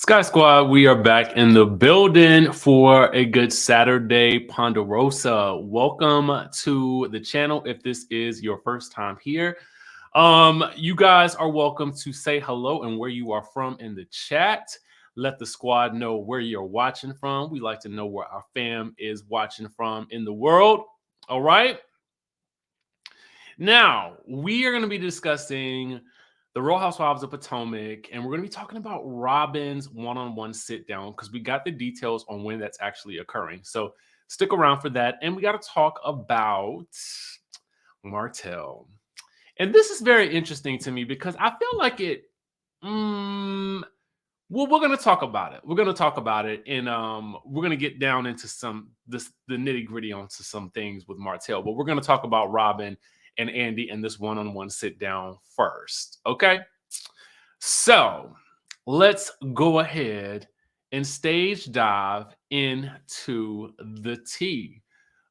Sky Squad, we are back in the building for a good Saturday Ponderosa. Welcome to the channel. If this is your first time here, you guys are welcome to say hello and where you are from in the chat. Let the squad know where you're watching from. We like to know where our fam is watching from in the world. All right. Now, we are going to be discussing the Real Housewives of Potomac, and we're going to be talking about Robyn's one-on-one sit-down because we got the details on when that's actually occurring. So stick around for that. And we got to talk about Martell. And this is very interesting to me because I feel like it, well, we're going to talk about it. We're going to talk about it, and we're going to get down into the nitty-gritty onto some things with Martell, but we're going to talk about Robyn and Andy in this one-on-one sit down first. Okay. So let's go ahead and stage dive into the tea.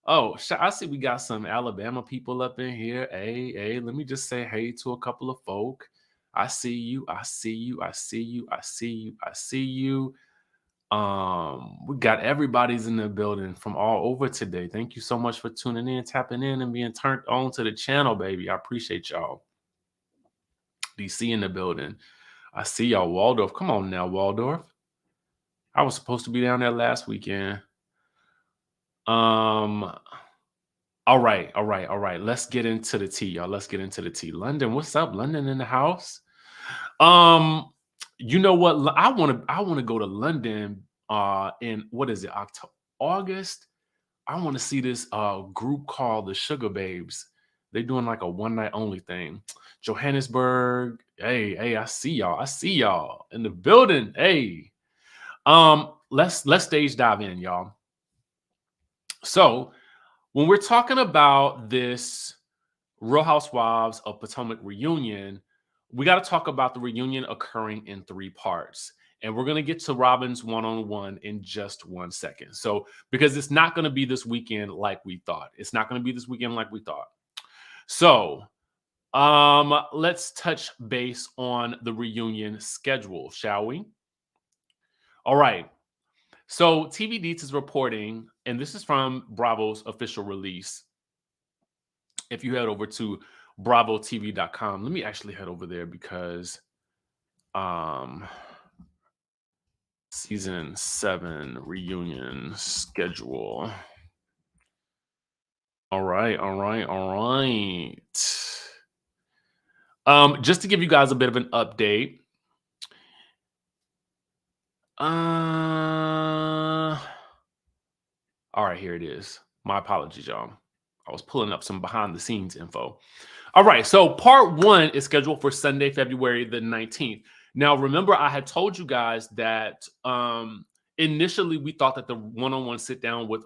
Oh, I see we got some Alabama people up in here. Hey, let me just say hey to a couple of folk. I see you. I see you. I see you. I see you. I see you. We got everybody's in the building from all over today. Thank you so much for tuning in, tapping in, and being turned on to the channel, baby. I appreciate y'all. DC in the building. I see y'all. Waldorf. Come on now, Waldorf. I was supposed to be down there last weekend. All right. Let's get into the tea, y'all. Let's get into the tea. London, what's up? London in the house. You know what? I want to go to London in what is it? August. I want to see this group called the Sugar Babes. They're doing like a one night only thing. Johannesburg. Hey, I see y'all. I see y'all in the building. Hey. Let's stage dive in, y'all. So when we're talking about this Real Housewives of Potomac reunion, we got to talk about the reunion occurring in 3 parts. And we're going to get to Robyn's one-on-one in just 1 second. So, because it's not going to be this weekend like we thought. It's not going to be this weekend like we thought. So, let's touch base on the reunion schedule, shall we? All right. So, TV Deets is reporting, and this is from Bravo's official release. If you head over to bravotv.com, let me actually head over there because season 7 reunion schedule. All right. Just to give you guys a bit of an update. All right, here it is. My apologies, y'all. I was pulling up some behind the scenes info. All right, so part 1 is scheduled for Sunday, February the 19th. Now, remember, I had told you guys that initially we thought that the one-on-one sit-down with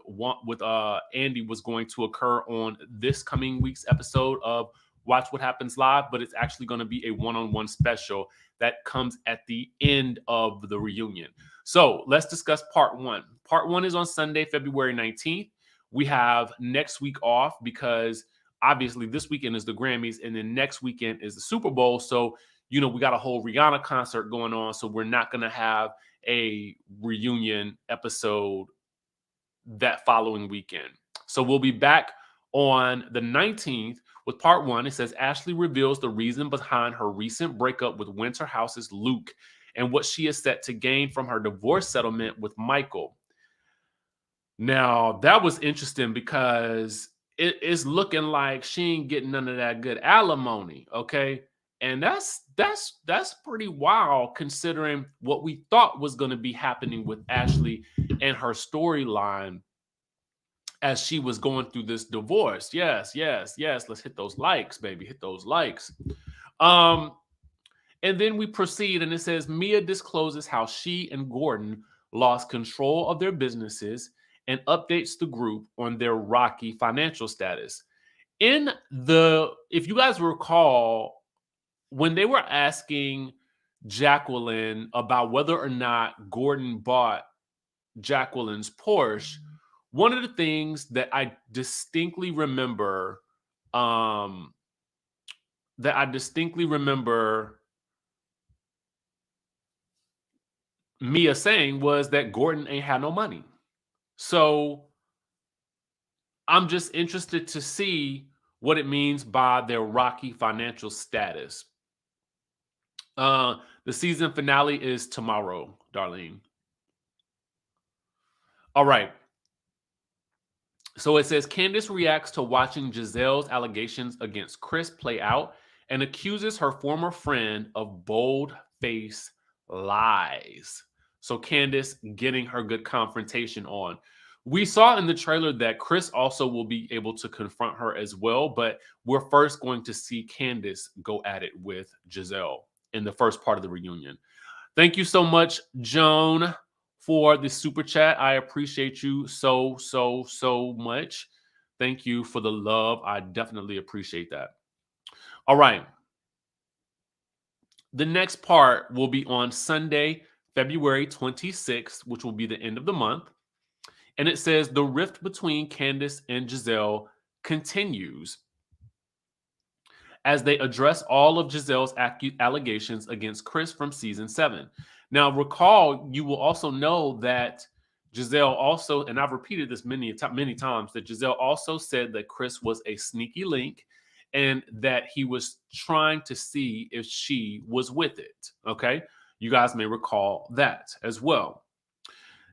Andy was going to occur on this coming week's episode of Watch What Happens Live, but it's actually going to be a one-on-one special that comes at the end of the reunion. So let's discuss part 1. Part 1 is on Sunday, February 19th. We have next week off because obviously this weekend is the Grammys and then next weekend is the Super Bowl. So, you know, we got a whole Rihanna concert going on. So we're not going to have a reunion episode that following weekend. So we'll be back on the 19th with part 1. It says Ashley reveals the reason behind her recent breakup with Winter House's Luke and what she is set to gain from her divorce settlement with Michael. Now, that was interesting because it's looking like she ain't getting none of that good alimony, okay? And that's pretty wild considering what we thought was going to be happening with Ashley and her storyline as she was going through this divorce. Yes. Let's hit those likes, baby. Hit those likes. And then we proceed and it says Mia discloses how she and Gordon lost control of their businesses and updates the group on their rocky financial status. If you guys recall, when they were asking Jacqueline about whether or not Gordon bought Jacqueline's Porsche, one of the things that I distinctly remember, Mia saying was that Gordon ain't had no money. So I'm just interested to see what it means by their rocky financial status. The season finale is tomorrow, Darlene. All right. So it says Candace reacts to watching Giselle's allegations against Chris play out and accuses her former friend of bold-faced lies. So Candace getting her good confrontation on. We saw in the trailer that Chris also will be able to confront her as well, but we're first going to see Candace go at it with Giselle in the first part of the reunion. Thank you so much, Joan, for the super chat. I appreciate you so much. Thank you for the love. I definitely appreciate that. All right. The next part will be on Sunday, February 26th, which will be the end of the month. And it says the rift between Candace and Giselle continues as they address all of Giselle's allegations against Chris from season 7. Now, recall, you will also know that Giselle also, and I've repeated this many times, that Giselle also said that Chris was a sneaky link and that he was trying to see if she was with it. Okay. You guys may recall that as well.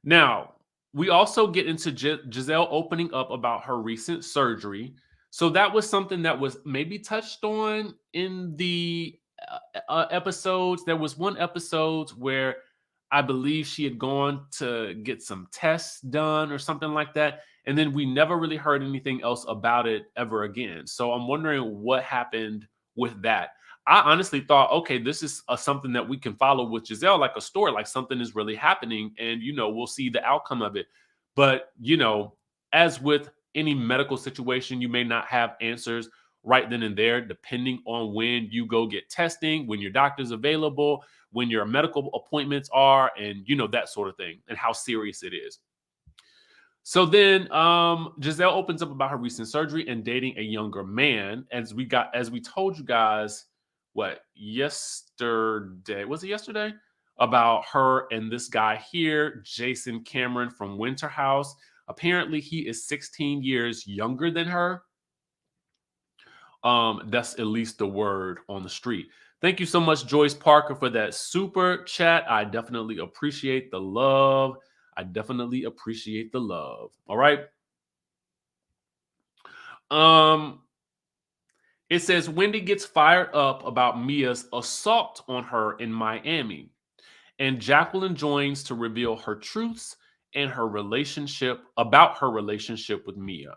Now, we also get into Giselle opening up about her recent surgery. So that was something that was maybe touched on in the episodes. There was one episode where I believe she had gone to get some tests done or something like that. And then we never really heard anything else about it ever again. So I'm wondering what happened with that. I honestly thought, okay, this is something that we can follow with Giselle, like a story, like something is really happening, and we'll see the outcome of it. But as with any medical situation, you may not have answers right then and there, depending on when you go get testing, when your doctor's available, when your medical appointments are, and that sort of thing, and how serious it is. So then Giselle opens up about her recent surgery and dating a younger man, as we told you guys. Yesterday? Was it yesterday? About her and this guy here, Jason Cameron from Winter House. Apparently, he is 16 years younger than her. That's at least the word on the street. Thank you so much, Joyce Parker, for that super chat. I definitely appreciate the love. All right. It says Wendy gets fired up about Mia's assault on her in Miami, and Jacqueline joins to reveal her truths and her relationship with Mia.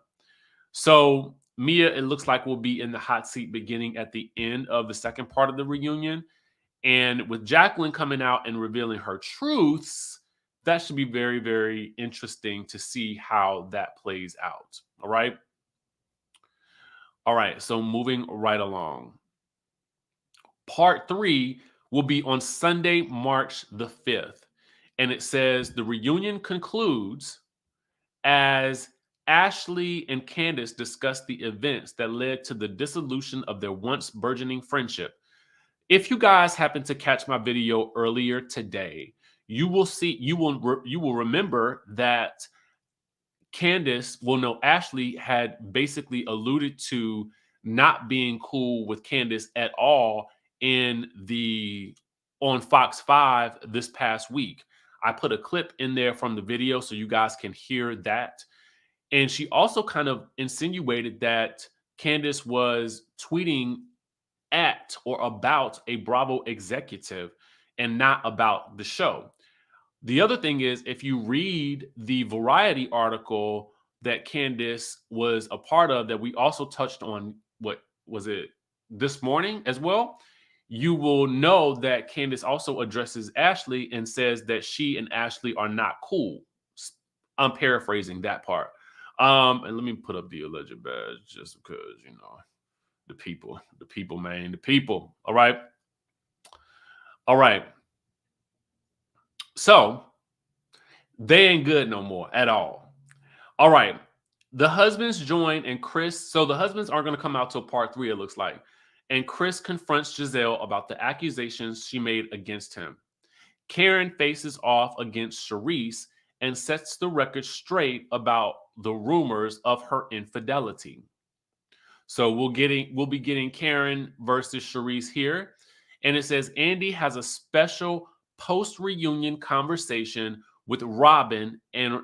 So Mia, it looks like, will be in the hot seat beginning at the end of the second part of the reunion. And with Jacqueline coming out and revealing her truths, that should be very, very interesting to see how that plays out. All right. All right, so moving right along. Part 3 will be on Sunday, March the 5th. And it says the reunion concludes as Ashley and Candace discuss the events that led to the dissolution of their once burgeoning friendship. If you guys happen to catch my video earlier today, you will remember that Ashley had basically alluded to not being cool with Candace at all on Fox 5 this past week. I put a clip in there from the video so you guys can hear that. And she also kind of insinuated that Candace was tweeting at or about a Bravo executive and not about the show. The other thing is, if you read the Variety article that Candace was a part of, that we also touched on, what was it, this morning as well, you will know that Candace also addresses Ashley and says that she and Ashley are not cool. I'm paraphrasing that part. And let me put up the alleged badge just because, the people, man, the people. All right. So they ain't good no more at all. All right. The husbands join, and Chris. So the husbands aren't going to come out till part 3, it looks like. And Chris confronts Giselle about the accusations she made against him. Karen faces off against Charisse and sets the record straight about the rumors of her infidelity. So we'll be getting Karen versus Charisse here. And it says Andy has a special post-reunion conversation with Robyn and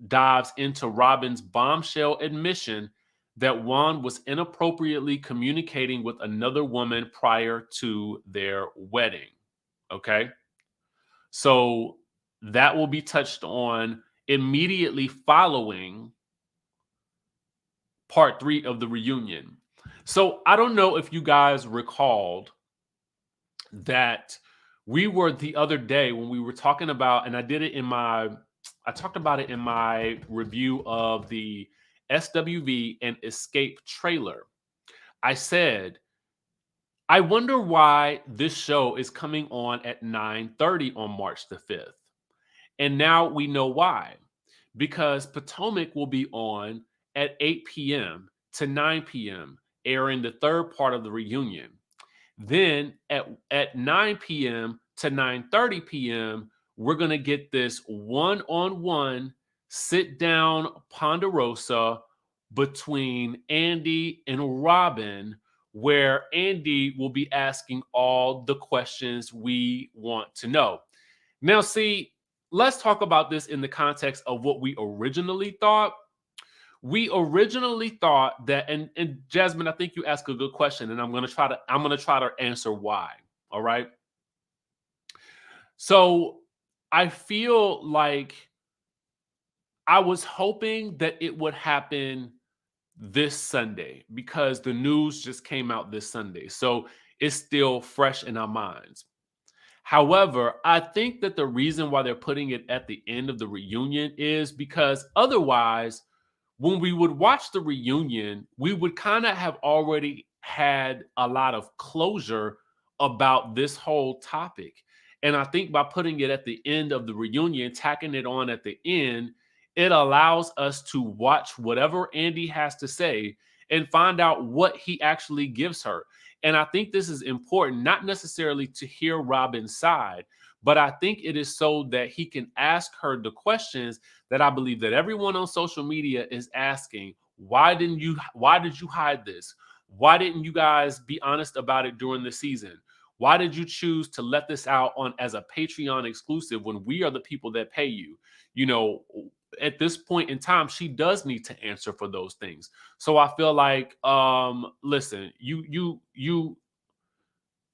dives into Robyn's bombshell admission that Juan was inappropriately communicating with another woman prior to their wedding. Okay. So that will be touched on immediately following part 3 of the reunion. So I don't know if you guys recalled that we were the other day when we were talking about, and I talked about it in my review of the SWV and Escape trailer. I said, I wonder why this show is coming on at 9:30 on March the 5th. And now we know why. Because Potomac will be on at 8 p.m. to 9 p.m., airing the third part of the reunion. Then at 9 p.m. to 9:30 p.m., we're going to get this one-on-one sit-down ponderosa between Andy and Robyn, where Andy will be asking all the questions we want to know. Now, see, let's talk about this in the context of what we originally thought. We originally thought that, and Jasmine, I think you asked a good question, and I'm gonna try to answer why. All right. So I feel like I was hoping that it would happen this Sunday because the news just came out this Sunday. So it's still fresh in our minds. However, I think that the reason why they're putting it at the end of the reunion is because otherwise, when we would watch the reunion, we would kind of have already had a lot of closure about this whole topic. And I think by putting it at the end of the reunion, tacking it on at the end, it allows us to watch whatever Andy has to say and find out what he actually gives her. And I think this is important, not necessarily to hear Robyn's side, but I think it is so that he can ask her the questions that I believe that everyone on social media is asking. Why did you hide this? Why didn't you guys be honest about it during the season? Why did you choose to let this out on as a Patreon exclusive when we are the people that pay you? You know, at this point in time, she does need to answer for those things. So I feel like, listen,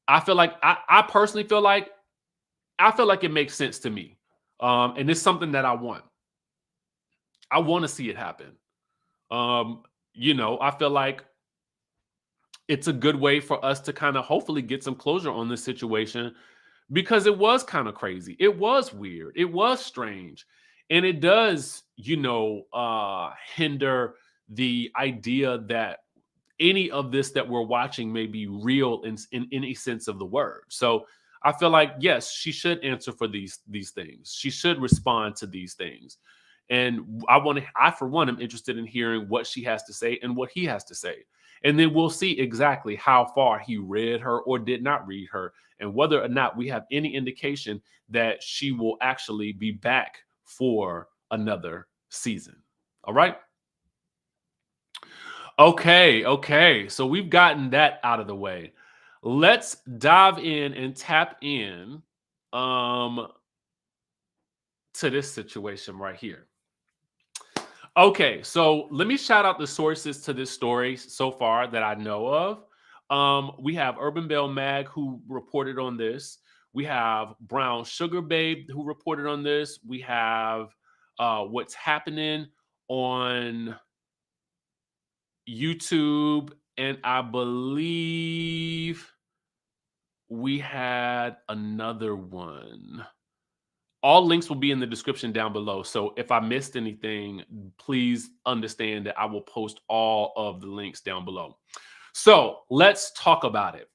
I feel like I personally feel like it makes sense to me. And it's something that I want. I want to see it happen. I feel like it's a good way for us to kind of hopefully get some closure on this situation because it was kind of crazy. It was weird. It was strange. And it does, hinder the idea that any of this that we're watching may be real in any sense of the word. So I feel like, yes, she should answer for these things. She should respond to these things. And I, for one, am interested in hearing what she has to say and what he has to say. And then we'll see exactly how far he read her or did not read her, and whether or not we have any indication that she will actually be back for another season. All right. Okay. So we've gotten that out of the way. Let's dive in and tap in to this situation right here. Okay, so let me shout out the sources to this story so far that I know of. We have Urban Bell Mag who reported on this. We have Brown Sugar Babe who reported on this. We have What's Happening on YouTube, and I believe we had another one. All links will be in the description down below. So if I missed anything, please understand that I will post all of the links down below. So let's talk about it.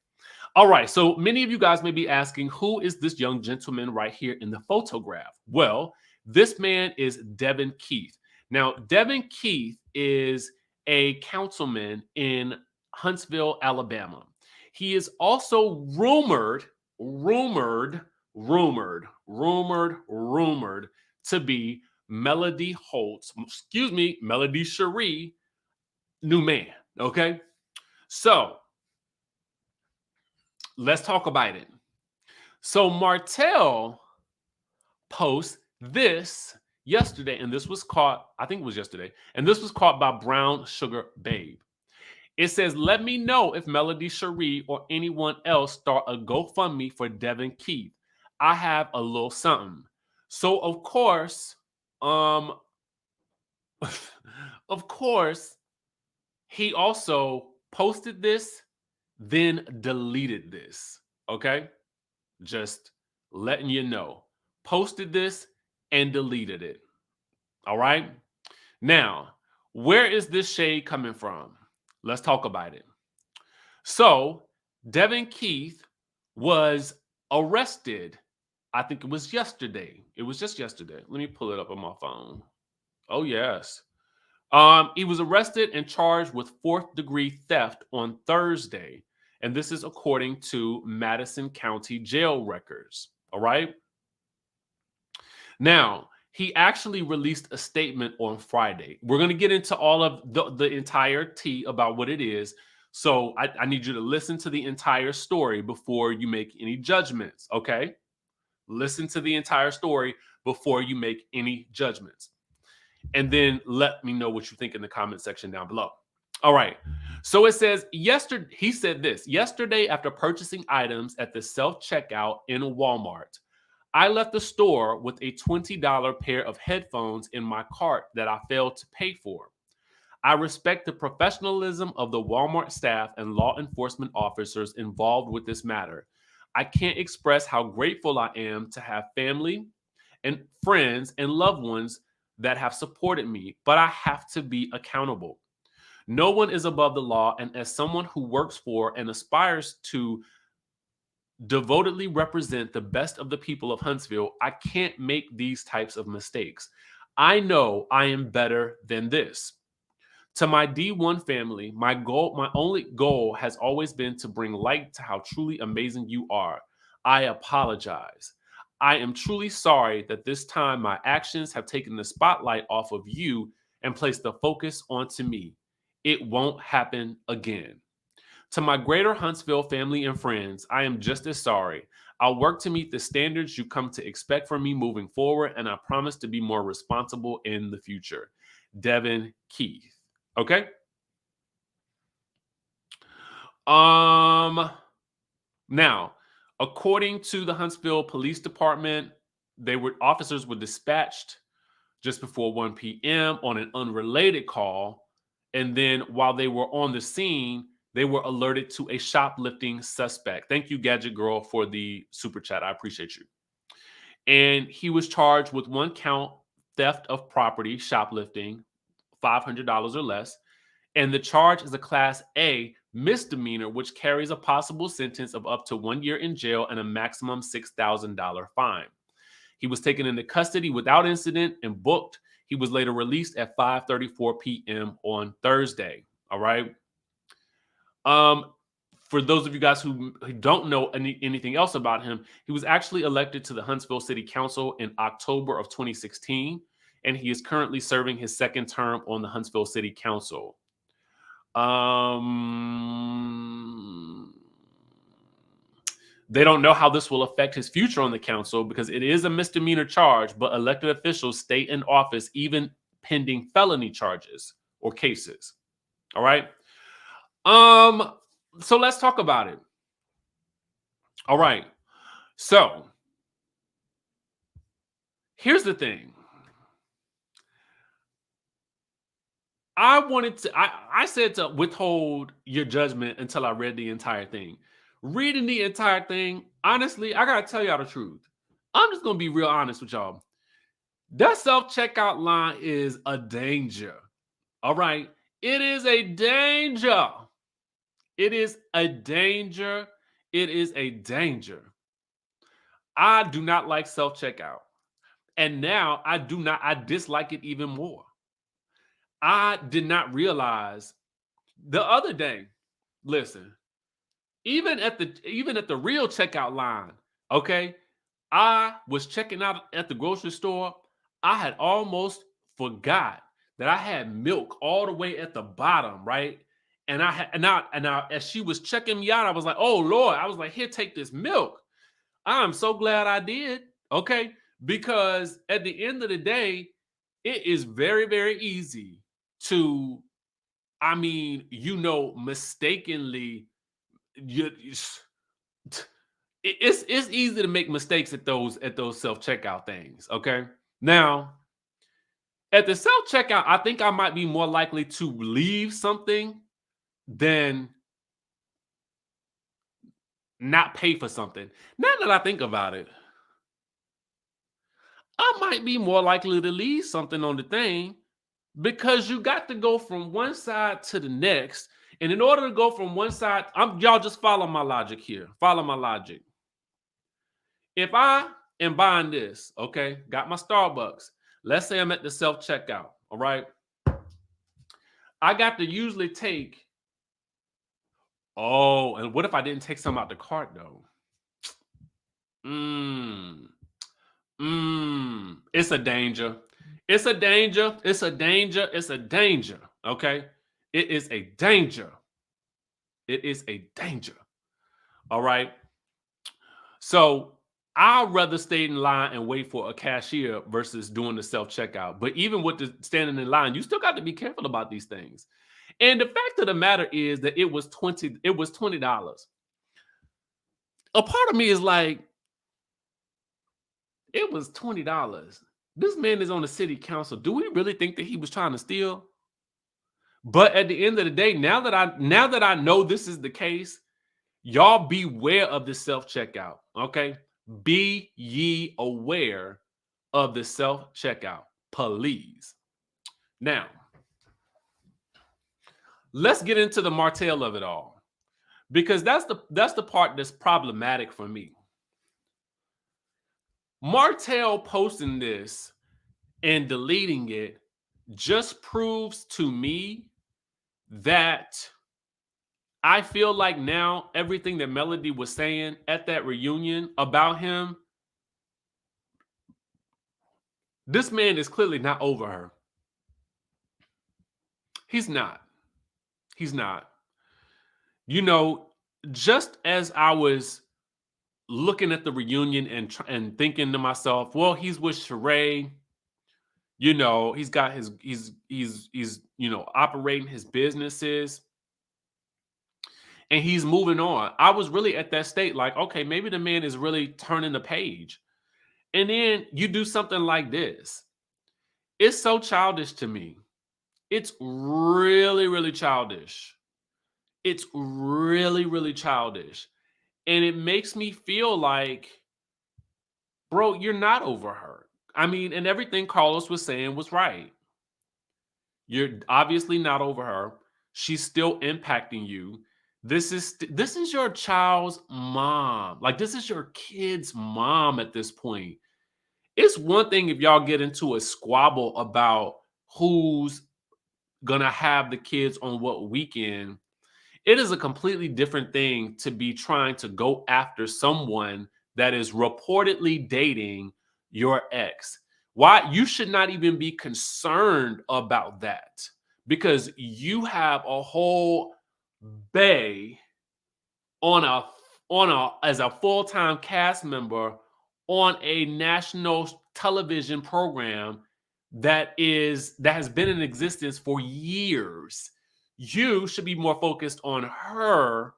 All right. So many of you guys may be asking, who is this young gentleman right here in the photograph? Well, this man is Devin Keith. Now, Devin Keith is a councilman in Huntsville, Alabama. He is also rumored rumored to be Melody Cherie new man. Okay. So let's talk about it. So Martell posts this yesterday, and this was caught, I think it was yesterday, and this was caught by Brown Sugar Babe. It says, let me know if Melody Cherie or anyone else start a GoFundMe for Devin Keith. I have a little something. So of course, of course, he also posted this, then deleted this. Okay. Just letting you know. Posted this and deleted it. All right. Now, where is this shade coming from? Let's talk about it. So, Devin Keith was arrested. I think it was yesterday. It was just yesterday. Let me pull it up on my phone. Oh, yes. He was arrested and charged with 4th-degree theft on Thursday. And this is according to Madison County jail records. All right. Now, he actually released a statement on Friday. We're going to get into all of the entire tea about what it is. So I need you to listen to the entire story before you make any judgments. Okay. Listen to the entire story before you make any judgments. And then let me know what you think in the comment section down below. All right. So it says, he said this, yesterday after purchasing items at the self-checkout in Walmart, I left the store with a $20 pair of headphones in my cart that I failed to pay for. I respect the professionalism of the Walmart staff and law enforcement officers involved with this matter. I can't express how grateful I am to have family and friends and loved ones that have supported me, but I have to be accountable. No one is above the law, and as someone who works for and aspires to devotedly represent the best of the people of Huntsville, I can't make these types of mistakes. I know I am better than this. To my D1 family, my only goal has always been to bring light to how truly amazing you are. I apologize. I am truly sorry that this time my actions have taken the spotlight off of you and placed the focus onto me. It won't happen again. To my greater Huntsville family and friends, I am just as sorry. I'll work to meet the standards you come to expect from me moving forward, and I promise to be more responsible in the future. Devin Keith. Okay? Now, according to the Huntsville Police Department, officers were dispatched just before 1 p.m. on an unrelated call. And then while they were on the scene, they were alerted to a shoplifting suspect. Thank you, Gadget Girl, for the super chat. I appreciate you. And he was charged with 1 count, theft of property, shoplifting, $500 or less. And the charge is a Class A misdemeanor, which carries a possible sentence of up to 1 year in jail and a maximum $6,000 fine. He was taken into custody without incident and booked. He was later released at 5:34 p.m. on Thursday. All right. For those of you guys who don't know anything else about him, he was actually elected to the Huntsville City Council in October of 2016, and he is currently serving his 2nd term on the Huntsville City Council. They don't know how this will affect his future on the council because it is a misdemeanor charge, but elected officials stay in office even pending felony charges or cases. All right. So let's talk about it. All right. So here's the thing. I said to withhold your judgment until I read the entire thing. Reading the entire thing, honestly, I gotta tell y'all the truth. I'm just gonna be real honest with y'all. That self-checkout line is a danger. All right. It is a danger. It is a danger. It is a danger. I do not like self-checkout. And now I dislike it even more. I did not realize the other day, listen, even at the real checkout line, okay, I was checking out at the grocery store. I had almost forgot that I had milk all the way at the bottom, right? And I had and I as she was checking me out, I was like, "Oh Lord!" I was like, "Here, take this milk." I'm so glad I did. Okay, because at the end of the day, it is very, very easy to, I mean, mistakenly, you it's easy to make mistakes at those self checkout things. Okay, now at the self checkout, I think I might be more likely to leave something than not pay for something. Now that I think about it, I might be more likely to leave something on the thing because you got to go from one side to the next. And in order to go from one side, y'all just follow my logic here. Follow my logic. If I am buying this, okay, got my Starbucks. Let's say I'm at the self checkout. All right. I got to usually take, oh, and what if I didn't take some out the cart though? Mmm. It's a danger. It's a danger. It's a danger. It's a danger. Okay. It is a danger. It is a danger. All right. So I'd rather stay in line and wait for a cashier versus doing the self checkout. But even with the standing in line, you still got to be careful about these things. And the fact of the matter is that it was $20. A part of me is like, it was $20. This man is on the city council. Do we really think that he was trying to steal? But at the end of the day, now that I know this is the case, y'all beware of the self checkout. Okay, be ye aware of the self checkout, please. Now, let's get into the Martell of it all, because that's the part that's problematic for me. Martell posting this and deleting it just proves to me that I feel like now everything that Melody was saying at that reunion about him, this man is clearly not over her. He's not. He's not. You know, just as I was looking at the reunion and thinking to myself, well, he's with Sheree. You know, he's got he's operating his businesses and he's moving on. I was really at that state like, okay, maybe the man is really turning the page. And then you do something like this. It's so childish to me. It's really, really childish. It's really, really childish. And it makes me feel like, bro, you're not over her. I mean, and everything Carlos was saying was right. You're obviously not over her. She's still impacting you. This is your child's mom. Like, this is your kid's mom at this point. It's one thing if y'all get into a squabble about who's gonna have the kids on what weekend. It is a completely different thing to be trying to go after someone that is reportedly dating your ex. Why? You should not even be concerned about that because you have a whole bay on a as a full-time cast member on a national television program that has been in existence for years. You should be more focused on her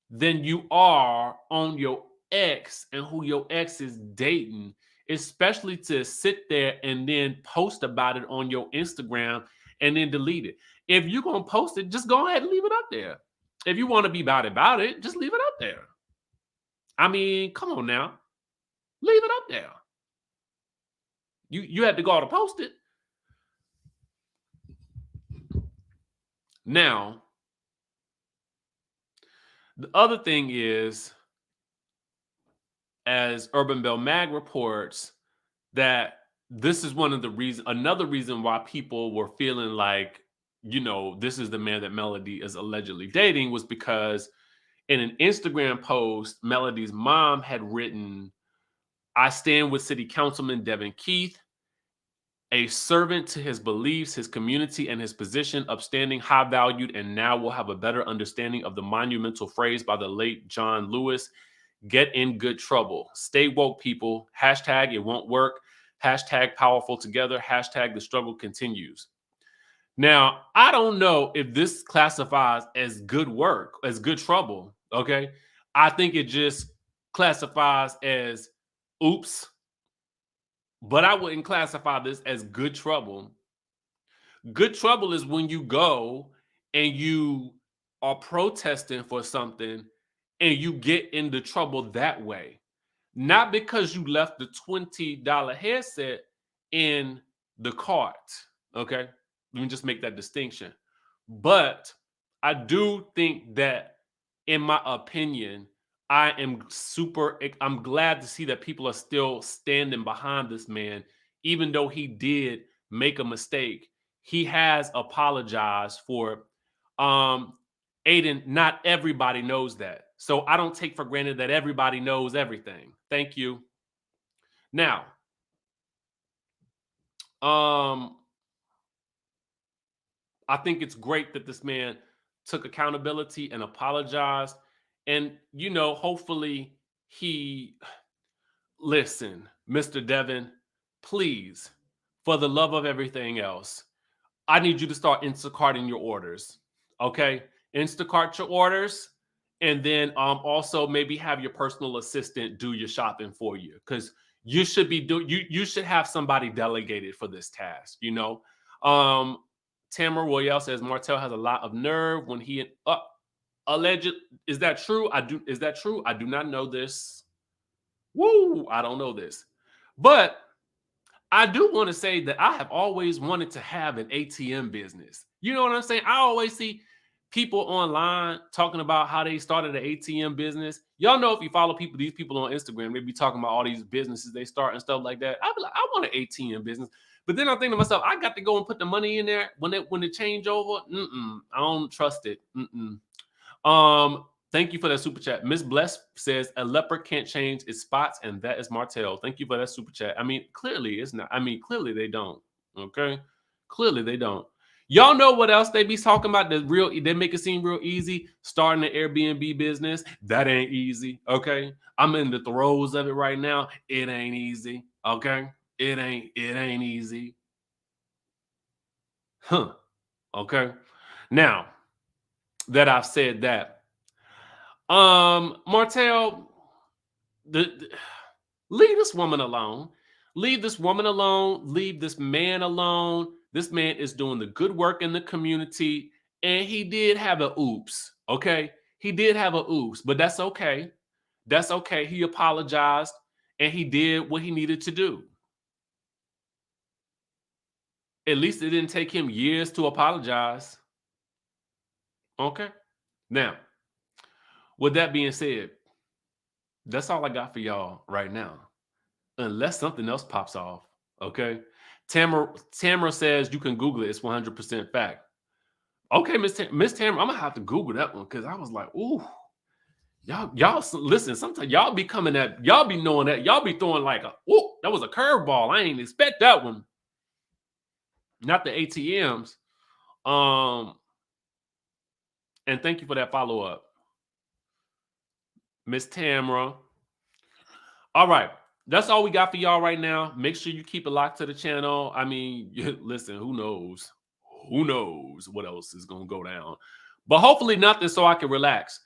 than you are on your ex and who your ex is dating, especially to sit there and then post about it on your Instagram and then delete it. If you're going to post it, just go ahead and leave it up there. If you want to be about it, just leave it up there. I mean, come on now. Leave it up there. You had to go out to post it. Now, the other thing is, as Urban Bell Mag reports, that this is another reason why people were feeling like, this is the man that Melody is allegedly dating, was because in an Instagram post, Melody's mom had written, I stand with City Councilman Devin Keith, a servant to his beliefs, his community, and his position, upstanding, high valued, and now will have a better understanding of the monumental phrase by the late John Lewis, get in good trouble. Stay woke, people. Hashtag it won't work. Hashtag powerful together. Hashtag the struggle continues. Now, I don't know if this classifies as good work, as good trouble, okay? I think it just classifies as oops, but I wouldn't classify this as good trouble. Good trouble is when you go and you are protesting for something and you get into trouble that way. Not because you left the $20 headset in the cart, okay? Let me just make that distinction. But I do think that, in my opinion, I'm glad to see that people are still standing behind this man, even though he did make a mistake. He has apologized for it. Aiden, not everybody knows that. So I don't take for granted that everybody knows everything. Thank you. Now, I think it's great that this man took accountability and apologized. And, you know, hopefully listen, Mr. Devin, please, for the love of everything else, I need you to start Instacarting your orders. Okay? Instacart your orders. And then also maybe have your personal assistant do your shopping for you, because you should be you should have somebody delegated for this task, you know. Tamara Royale says Martell has a lot of nerve when he alleged. Is that true? Is that true? I do not know this. Woo, I don't know this. But I do want to say that I have always wanted to have an ATM business. You know what I'm saying? I always see people online talking about how they started an ATM business. Y'all know, if you follow these people on Instagram, they be talking about all these businesses they start and stuff like that. I be like, I want an ATM business. But then I think to myself, I got to go and put the money in there when it change over. I don't trust it. Thank you for that super chat. Miss Bless says a leopard can't change its spots, and that is Martell. Thank you for that super chat. I mean, clearly it's not. I mean, clearly they don't. Okay, clearly they don't. Y'all know what else they be talking about? They make it seem real easy. Starting an Airbnb business, that ain't easy. Okay, I'm in the throes of it right now. It ain't easy. Okay, it ain't easy. Huh. Okay. Now that I've said that, Martell, leave this woman alone. Leave this woman alone. Leave this man alone. This man is doing the good work in the community, and he did have a oops. Okay, he did have a oops, but that's okay. That's okay. He apologized, and he did what he needed to do. At least it didn't take him years to apologize. Okay. Now, with that being said, that's all I got for y'all right now, unless something else pops off. Okay. Tamara says you can Google it. It's 100% fact. Okay, Miss Tamara, I'm gonna have to Google that one, because I was like, ooh, y'all listen. Sometimes y'all be coming at, y'all be knowing that, y'all be throwing like ooh, that was a curveball. I ain't expect that one. Not the ATMs. And thank you for that follow up, Miss Tamara. All right. That's all we got for y'all right now. Make sure you keep it locked to the channel. I mean, listen, who knows? Who knows what else is going to go down? But hopefully nothing, so I can relax.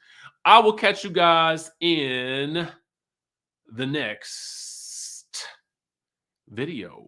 I will catch you guys in the next video.